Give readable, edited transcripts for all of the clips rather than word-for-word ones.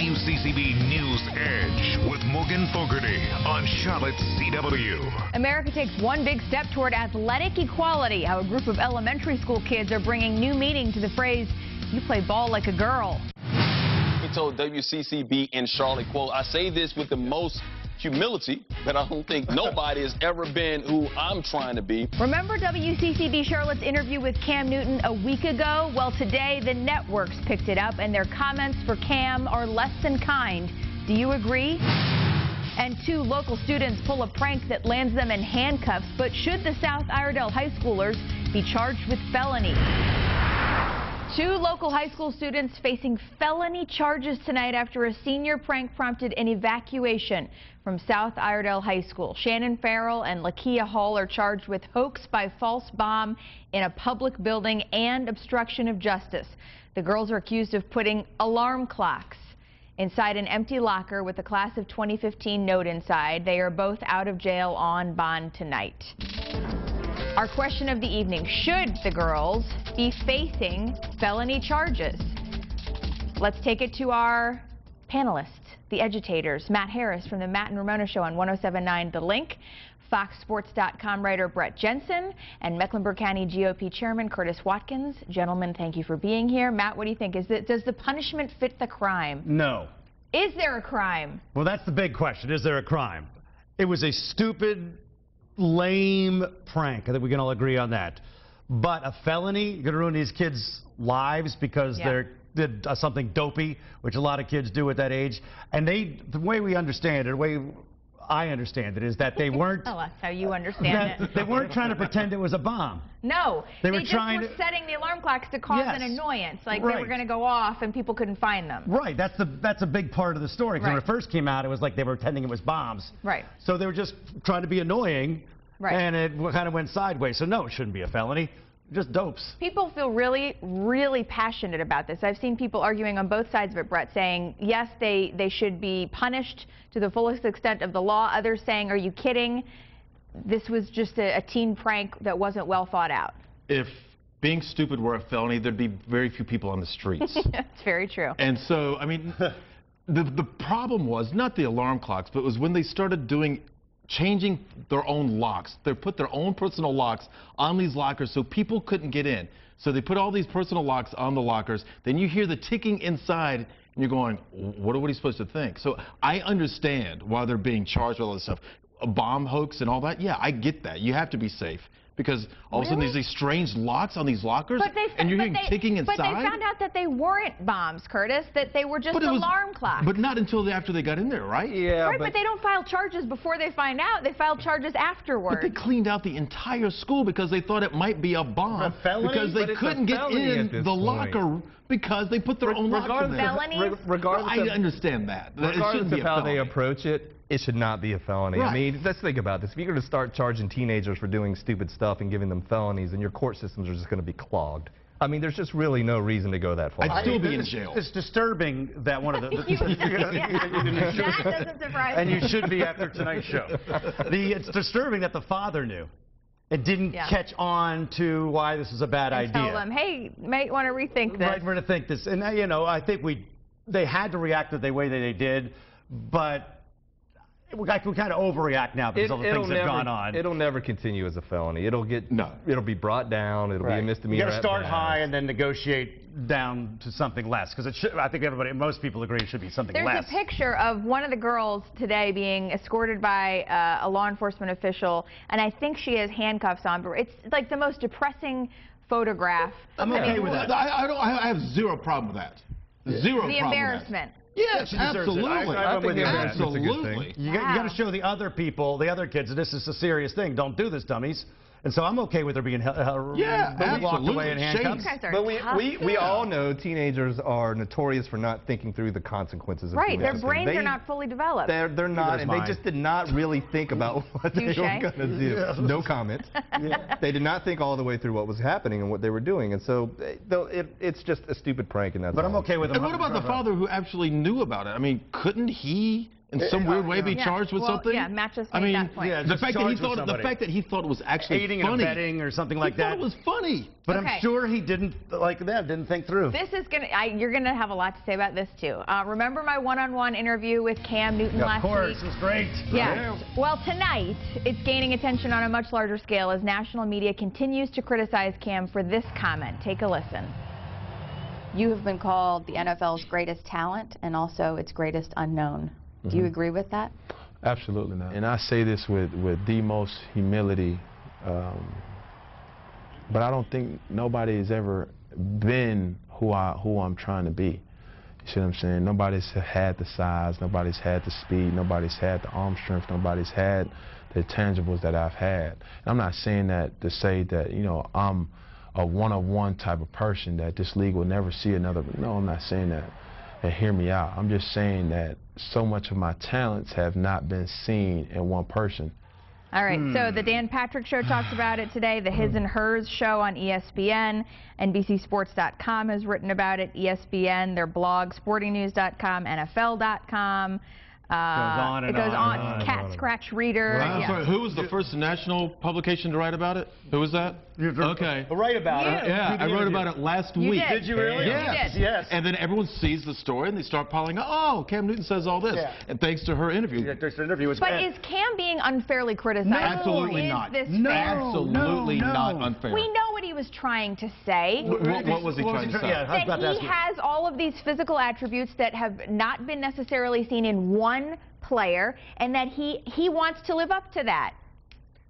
WCCB News Edge with Morgan Fogarty on Charlotte's CW. America takes one big step toward athletic equality. How a group of elementary school kids are bringing new meaning to the phrase, "You play ball like a girl." He told WCCB in Charlotte, quote, "I say this with the most humility, but I don't think nobody has ever been who I'm trying to be." Remember WCCB Charlotte's interview with Cam Newton a week ago? Well, today the networks picked it up, and their comments for Cam are less than kind. Do you agree? And two local students pull a prank that lands them in handcuffs, but should the South Iredell high schoolers be charged with felony? Two local high school students facing felony charges tonight after a senior prank prompted an evacuation from South Iredell High School. Shannon Farrell and Lakia Hall are charged with hoax by false bomb in a public building and obstruction of justice. The girls are accused of putting alarm clocks inside an empty locker with the class of 2015 note inside. They are both out of jail on bond tonight. Our question of the evening, should the girls be facing felony charges? Let's take it to our panelists, the educators. Matt Harris from the Matt and Ramona Show on 107.9 The Link, FoxSports.com writer Brett Jensen, and Mecklenburg County GOP Chairman Curtis Watkins. Gentlemen, thank you for being here. Matt, what do you think? Does the punishment fit the crime? No. Is there a crime? Well, that's the big question. Is there a crime? It was a stupid, lame prank. I think we can all agree on that. But a felony, you're going to ruin these kids' lives because they did something dopey, which a lot of kids do at that age. And the way we understand it, the way I understand it, is that they weren't... Tell us how you understand it. They weren't trying to pretend it was a bomb. No, they were just trying were setting the alarm clocks to cause an annoyance. Like they were going to go off and people couldn't find them. Right, that's a big part of the story. Because when it first came out, it was like they were pretending it was bombs. Right. So they were just trying to be annoying. Right. And it kind of went sideways. So no, it shouldn't be a felony. Just dopes. People feel really, really passionate about this. I've seen people arguing on both sides of it, Brett, saying, yes, they should be punished to the fullest extent of the law. Others saying, are you kidding? This was just a teen prank that wasn't well thought out. If being stupid were a felony, there'd be very few people on the streets. That's very true. And so, I mean, the problem was not the alarm clocks, but it was when they started changing their own locks. They put their own personal locks on these lockers so people couldn't get in. So they put all these personal locks on the lockers. Then you hear the ticking inside, and you're going, what are we supposed to think? So I understand why they're being charged with all this stuff. A bomb hoax and all that, yeah, I get that. You have to be safe. Because all of a sudden there's these strange locks on these lockers, and you're hearing ticking inside. But they found out that they weren't bombs, Curtis, that they were just alarm clocks. But not until after they got in there, right? Yeah. Right, but they don't file charges before they find out. They file charges afterwards. But they cleaned out the entire school because they thought it might be a bomb. A felony? Because they couldn't get in the locker because they put their own locks in there. Regardless I understand that. Regardless of how they approach it, it should not be a felony. Right. I mean, let's think about this. If you're going to start charging teenagers for doing stupid stuff and giving them felonies, then your court systems are just going to be clogged. I mean, there's just really no reason to go that far. I'd still be in jail. It's disturbing that one of the... That doesn't surprise me. And you should be after tonight's show. It's disturbing that the father knew and didn't catch on to why this is a bad idea. Tell them, hey, might want to rethink this. Right, we're going to think this. And, you know, I think they had to react the way that they did, but... We kind of overreact now because all the things that have gone on. It'll never continue as a felony. It'll be brought down. It'll be a misdemeanor. You got to start high and then negotiate down to something less, because I think most people agree it should be something less. There's a picture of one of the girls today being escorted by a law enforcement official, and I think she has handcuffs on, but it's like the most depressing photograph. I'm okay with that. I have zero problem with that. Zero problem with that. The embarrassment. Yes, absolutely. I think the embarrassment's a good thing. You got to show the other people, the other kids, that this is a serious thing. Don't do this, dummies. And so I'm okay with her being locked away in handcuffs. But we all know teenagers are notorious for not thinking through the consequences of doing their brains are not fully developed. They're not, and they just did not really think about what they were going to do. Yes. No comment. They did not think all the way through what was happening and what they were doing, and so it's just a stupid prank, and that's But I'm okay with them. And what about the father who actually knew about it? I mean, couldn't he in some weird way be charged with something? Yeah, Matt just I made mean, that point. yeah, the fact that he thought it was actually aiding funny. and abetting or something like that. He thought it was funny. But Okay. I'm sure he didn't, like them, didn't think through. This is you're gonna have a lot to say about this too. Remember my one-on-one interview with Cam Newton last Of course, week? it was great. Yes. Well, tonight it's gaining attention on a much larger scale as national media continues to criticize Cam for this comment. Take a listen. You have been called the NFL's greatest talent and also its greatest unknown. Do you agree with that? Absolutely not. And I say this with the most humility, but I don't think nobody has ever been who I'm trying to be. You see what I'm saying? Nobody's had the size, nobody's had the speed, nobody's had the arm strength, nobody's had the tangibles that I've had. And I'm not saying that to say that, you know, I'm a one-of-one type of person that this league will never see another. No, I'm not saying that. And hear me out. I'm just saying that so much of my talents have not been seen in one person. All right, so the Dan Patrick Show talks about it today, the His and Hers Show on ESPN, NBCSports.com has written about it, ESPN, their blog, SportingNews.com, NFL.com. on and it goes on on. and Cat on. Scratch Reader. I'm Yeah. sorry, who was the first national publication to write about it? Who was that? Okay. Right about it. Yeah, I wrote about it last You week. did. Did you really? Yes. You did. Yes. And then everyone sees the story and they start piling up. Oh, Cam Newton says all this. Yeah. And thanks to her interview. Yeah, there's an interview with But is Cam being unfairly criticized? No, Absolutely or is not. This No. fair? Absolutely no. not unfair. We know what he was trying to say. What was he trying to say? Yeah, I was about to That ask he you. has all of these physical attributes that have not been necessarily seen in one player, and that he wants to live up to that.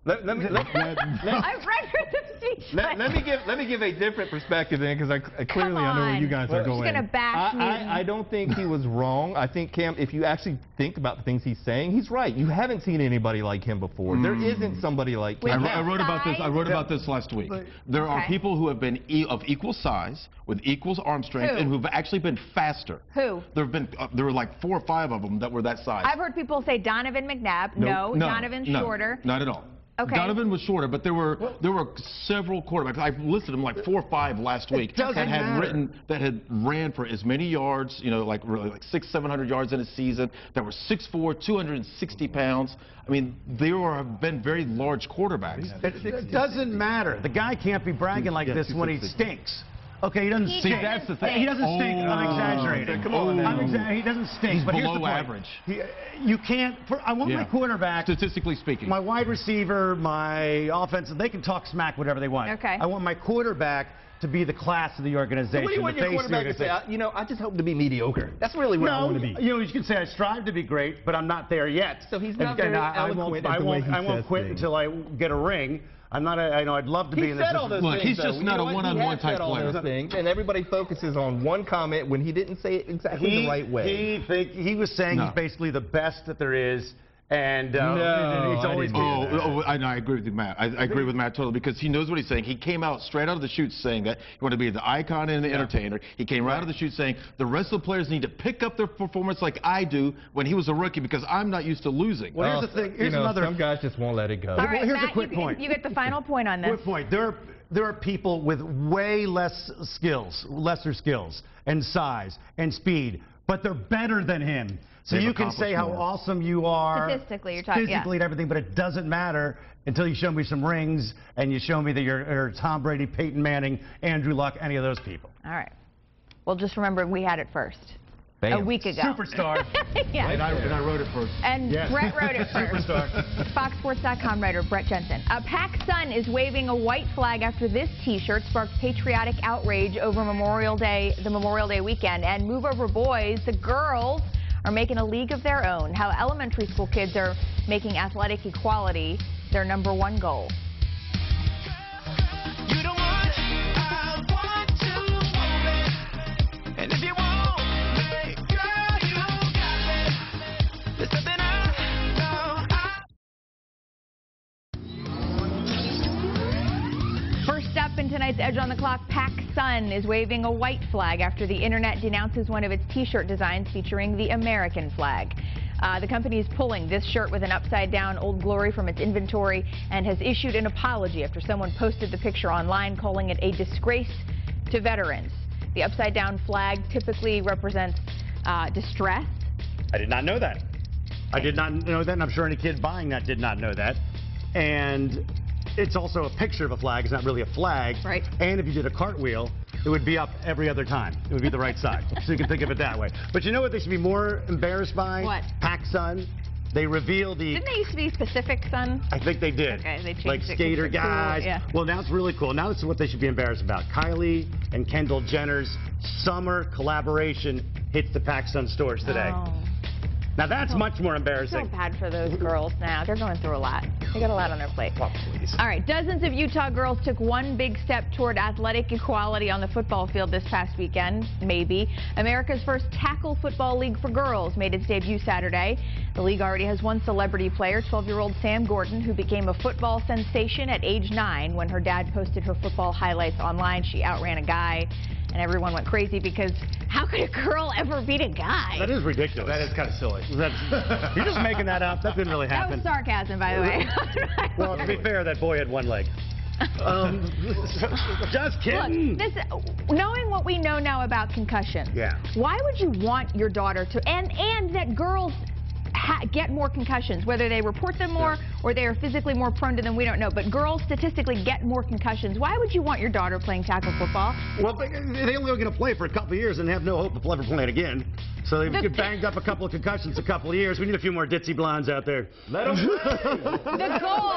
Let me I've read the speech. let me give a different perspective then, because I clearly I know where you guys are We're just going. gonna bash Newton. I don't think he was wrong. I think Cam, if you actually think about the things he's saying, he's right. You haven't seen anybody like him before. There isn't somebody like With Cam. I wrote about this. I wrote size? about this last week. There are Okay. people who have been of equal size, with equal arm strength, Who? and who've actually been faster. Who? There were like 4 or 5 of them that were that size. I've heard people say Donovan McNabb. No, Donovan's shorter. Not at all. Okay. Donovan was shorter, but there were several quarterbacks. I listed them like 4 or 5 last week doesn't that matter. had ran for as many yards, you know, like really like 600-700 yards in a season. That were 6'4", 260 pounds. I mean, there have been very large quarterbacks. It doesn't matter. The guy can't be bragging like Yeah, this when he 260. stinks. Okay, he doesn't He stink. doesn't That's the thing. He stink. doesn't stink. I'm exaggerating. Come on now. He doesn't stink. He's but here's below the point. average. You can't. I want my quarterback, Statistically speaking. my wide receiver, my offensive. They can talk smack whatever they want. Okay. I want my quarterback to be the class of the organization. What do you want the your face of the quarterback to say? organization. I just hope to be mediocre. That's really what I No, want to be. you know, you can say I strive to be great, but I'm not there yet. So he's And- not very and I eloquent won't, in the way he I won't says quit things. until I get a ring. I'm not. I know. I'd love to be in this. Look, he's just not a one-on-one type player. Things, and everybody focuses on one comment when he didn't say it exactly the right way. He was saying No. he's basically the best that there is, and he's I always didn't been. do that. I know. I agree with you, Matt. I agree with Matt totally because he knows what he's saying. He came out straight out of the chute saying that he wanted to be the icon and the entertainer. He came right out of the chute saying the rest of the players need to pick up their performance like I do when he was a rookie because I'm not used to losing. Well, here's the thing. Here's another. Some guys just won't let it go. All right, here's a Matt, quick you, point. You get the final point on this. Good point. There are people with way less skills, lesser skills, and size and speed, but they're better than him. So They've you can say how accomplished awesome you are. Statistically, you're talking. Physically and everything, but it doesn't matter until you show me some rings and you show me that you're Tom Brady, Peyton Manning, Andrew Luck, any of those people. All right. Well, just remember we had it first. A week ago. Superstar. Yeah. And I wrote it first. And Yes. Brett wrote it first. Superstar. FoxSports.com writer Brett Jensen. PacSun is waving a white flag after this T-shirt sparked patriotic outrage over the Memorial Day weekend. And Move Over Boys, the girls, are making a league of their own. How elementary school kids are making athletic equality their #1 goal. First up in tonight's Edge on the Clock, PacSun is waving a white flag after the internet denounces one of its T-shirt designs featuring the American flag. The company is pulling this shirt with an upside-down Old Glory from its inventory and has issued an apology after someone posted the picture online, calling it a disgrace to veterans. The upside-down flag typically represents distress. I did not know that. I did not know that, and I'm sure any kid buying that did not know that. And it's also a picture of a flag. It's not really a flag. Right. And if you did a cartwheel, it would be up every other time. It would be the right side. So you can think of it that way. But you know what they should be more embarrassed by? What? PacSun. They revealed the... Didn't they used to be Pacific Sun? I think they did. Okay, they changed like it 'cause skater they're cool, guys. yeah. Well, now it's really cool. Now this is what they should be embarrassed about. Kylie and Kendall Jenner's summer collaboration hits the PacSun stores today. Oh. Now that's much more I feel embarrassing. bad for those girls now. They're going through a lot. They got a lot on their plate. Oh, please. All right, dozens of Utah girls took one big step toward athletic equality on the football field this past weekend, maybe. America's first tackle football league for girls made its debut Saturday. The league already has one celebrity player, 12-year-old Sam Gordon, who became a football sensation at age 9 when her dad posted her football highlights online. She outran a guy, and everyone went crazy because how could a girl ever beat a guy? That is ridiculous. That is kind of silly. You're just making that up. That didn't really That happen. was sarcasm, by the way. Well, to be fair, that boy had one leg. Just kidding. Look, knowing what we know now about concussions, Yeah. why would you want your daughter to, and that girls get more concussions, whether they report them more or they are physically more prone to them, we don't know. But girls statistically get more concussions. Why would you want your daughter playing tackle football? Well, they only are going to play for a couple of years and have no hope of ever playing again. So they've get banged up a couple of concussions a couple of years. We need a few more ditzy blondes out there. Let them The goal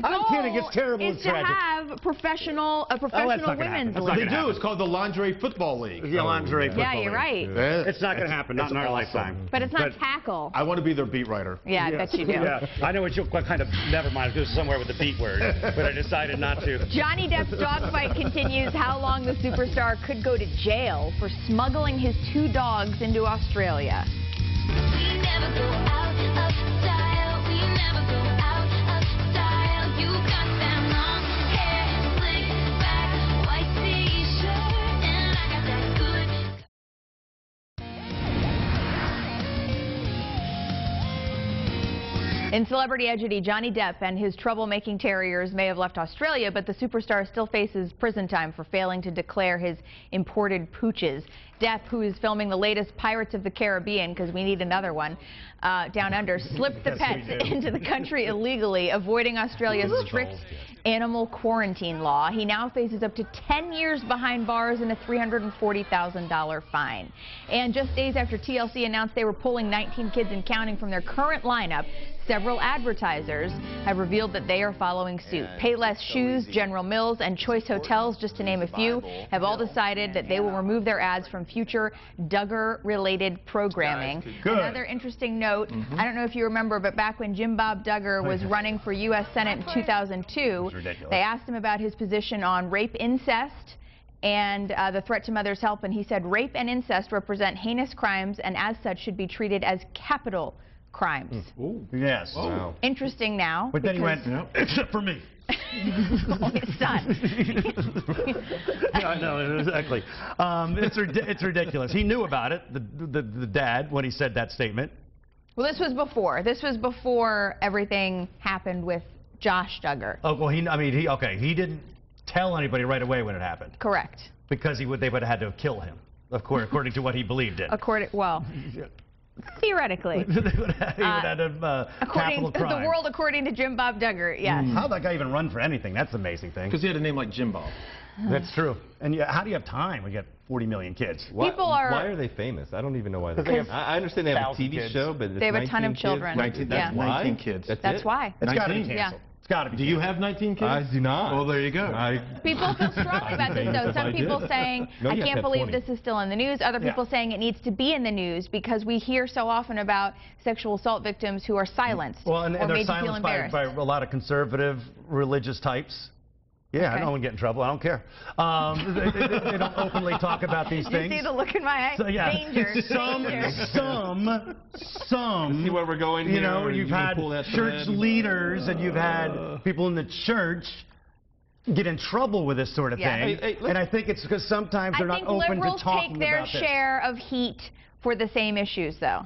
I'm kidding. It's terrible and is to tragic. have a professional not gonna women's happen. That's not league. They do. It's called the Lingerie Football League. Yeah, lingerie football Yeah, you're right. Yeah. It's not going to happen. Not in our lifetime. But it's not tackle. I want to be their beat writer. Yeah, I bet you do. Yeah, I know what kind of. Never mind. It was somewhere with the beat word, but I decided not to. Johnny Depp's dogfight continues. How long the superstar could go to jail for smuggling his 2 dogs into Australia. We never go out of style. We never go out of style. You got that long hair, slick back, white t-shirt, and I got that good. In celebrity edgity, Johnny Depp and his troublemaking terriers may have left Australia, but the superstar still faces prison time for failing to declare his imported pooches. Depp, who is filming the latest Pirates of the Caribbean, because we need another one, down under, slipped the pets into the country illegally, avoiding Australia's strict animal quarantine law. He now faces up to 10 years behind bars and a $340,000 fine. And just days after TLC announced they were pulling 19 Kids and Counting from their current lineup, several advertisers have revealed that they are following suit. Payless Shoes, General Mills, and Choice Hotels, just to name a few, have all decided that they will remove their ads from future Duggar-related programming. Good. Another interesting note, I don't know if you remember, but back when Jim Bob Duggar was running for U.S. Senate in 2002, they asked him about his position on rape, incest, and the threat to mother's health, and he said rape and incest represent heinous crimes and as such should be treated as capital crimes. Yes. Wow. Interesting now. But then he went, because except for me. his son. Yeah, no, exactly. It's ridiculous. He knew about it, the dad, when he said that statement. Well, this was before. This was before everything happened with Josh Duggar. Oh, well, he didn't tell anybody right away when it happened. Correct. Because they would have had to kill him, of course, according to what he believed in. Well, theoretically. He would have had a capital crime. The world according to Jim Bob Duggar, yes. How'd that guy even run for anything? That's the amazing thing. Because he had a name like Jim Bob. That's true. And yeah, how do you have time? We got 40 million kids. Why are they famous? I don't even know why they're Because famous. I understand they have a 1,000 TV kids. show, but it's They have a ton of 19 kids. children. 19, that's Yeah. 19 kids. That's why. It's got to be 19? canceled. Yeah. It's got to be. Do you have 19 kids? I do not. Well, there you go. People feel strongly about this, though. Some people saying, No, I you have to can't have believe 20. this is still in the news. Other people saying it needs to be in the news because we hear so often about sexual assault victims who are silenced Well, and or they're made to feel silenced by embarrassed. a lot of conservative religious types. Yeah, Okay. I don't want to get in trouble. I don't care. They don't openly talk about these You things. see the look in my eye? So, yeah, Danger. some, See where we're going here? you know, and you've you can had pull that church thread. leaders and you've had people in the church get in trouble with this sort of Yeah. thing. Hey, and I think it's because sometimes they're I not think open to liberals talking take their about this. share of heat for the same issues, though.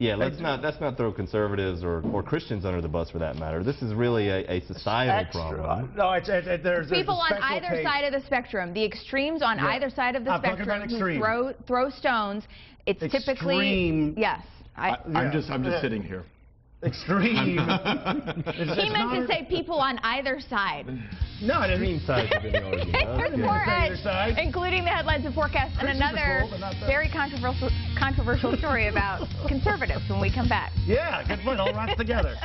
Yeah, let's not throw conservatives or Christians under the bus for that matter. This is really a societal problem. No, there's People a on special either case. side of the spectrum, the extremes on either side of the I'm talking about spectrum who extreme. throw stones, it's typically, Extreme. yes. I'm just sitting here. Extreme. He meant to say people on either side. No, I didn't mean sides of any argument. There's more edge, including the headlines and forecasts, and another very controversial story about conservatives when we come back. Yeah, good point. All wrapped together.